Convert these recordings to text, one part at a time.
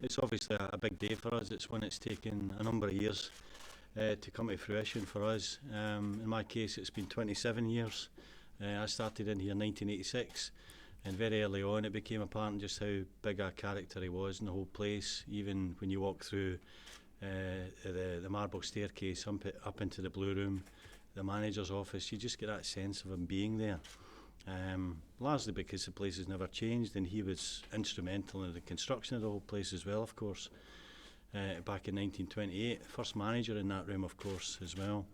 It's obviously a big day for us. It's one that's taken a number of years to come to fruition for us. In my case, it's been 27 years. I started in here in 1986, and very early on it became apparent just how big a character he was in the whole place. Even when you walk through the marble staircase up into the Blue Room, the manager's office, you just get that sense of him being there. Largely because the place has never changed, and he was instrumental in the construction of the whole place as well, of course. Back in 1928, first manager in that room, of course, as well.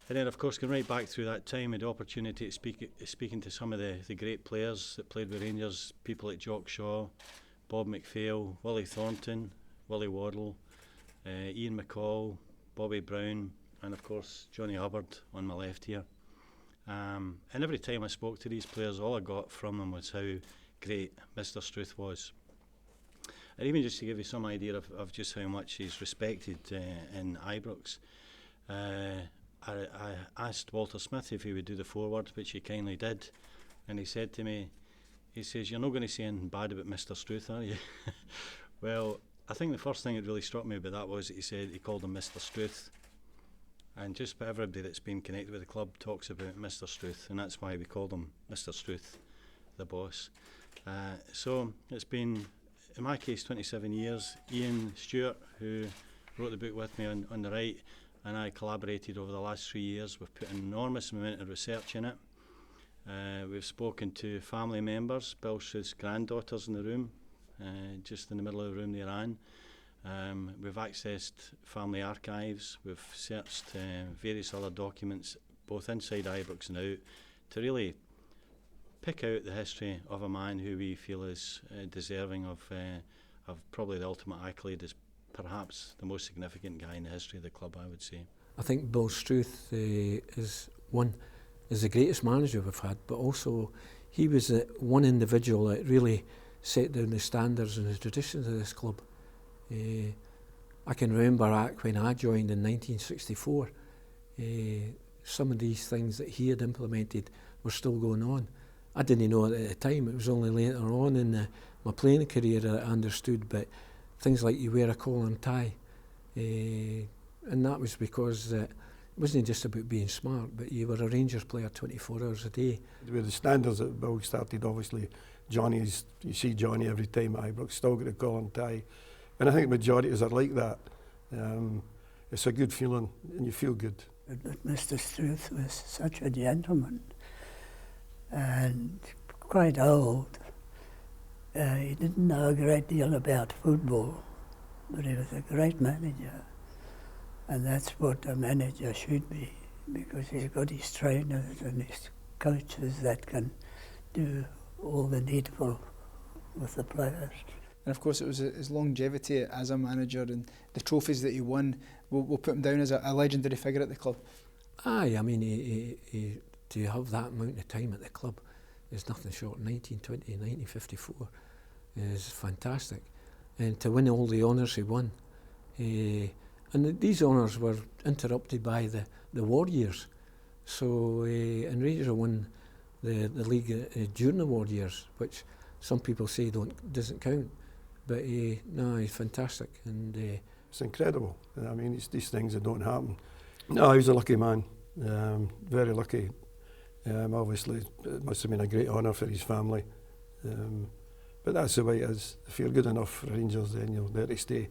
And then, of course, going right back through that time, I had the opportunity to speaking to some of the great players that played with Rangers, people like Jock Shaw, Bob McPhail, Willie Thornton, Willie Waddle, Ian McCall, Bobby Brown, and of course Johnny Hubbard on my left here. And every time I spoke to these players, all I got from them was how great Mr. Struth was. And even just to give you some idea of just how much he's respected in Ibrox, I asked Walter Smith if he would do the foreword, which he kindly did, and he said to me, he says, "You're not going to say anything bad about Mr. Struth, are you?" Well, I think the first thing that really struck me about that was that he called him Mr. Struth, and just about everybody that's been connected with the club talks about Mr. Struth, and that's why we called him Mr. Struth, the boss. So it's been, in my case, 27 years. Ian Stewart, who wrote the book with me on the right, and I collaborated over the last 3 years. We've put an enormous amount of research in it. We've spoken to family members, Bill Struth's granddaughters in the room, just in the middle of the room they're in. We've accessed family archives. We've searched various other documents, both inside Ibrox and out, to really pick out the history of a man who we feel is deserving of probably the ultimate accolade as perhaps the most significant guy in the history of the club, I would say. I think Bill Struth is the greatest manager we've had, but also he was the one individual that really set down the standards and the traditions of this club. I can remember when I joined in 1964, some of these things that he had implemented were still going on. I didn't know it at the time. It was only later on in my playing career that I understood, but things like you wear a collar and tie, and that was because it wasn't just about being smart, but you were a Rangers player 24 hours a day. With the standards that Bill started, obviously, you see Johnny every time at Ibrox, still got a collar and tie. And I think the majority are like that. It's a good feeling, and you feel good. But Mr. Struth was such a gentleman, and quite old. He didn't know a great deal about football, but he was a great manager. And that's what a manager should be, because he's got his trainers and his coaches that can do all the needful with the players. And of course it was his longevity as a manager and the trophies that he won. We'll put him down as a legendary figure at the club. Aye, I mean, to have that amount of time at the club is nothing short. 1920, 1954 is fantastic. And to win all the honours he won. And these honours were interrupted by the war years. So, and Rangers won the league during the war years, which some people say doesn't count. But no, he's fantastic. And it's incredible. I mean, it's these things that don't happen. No, he was a lucky man. Very lucky. Obviously, it must have been a great honour for his family. But that's the way it is. If you're good enough for Rangers, then you're there to stay.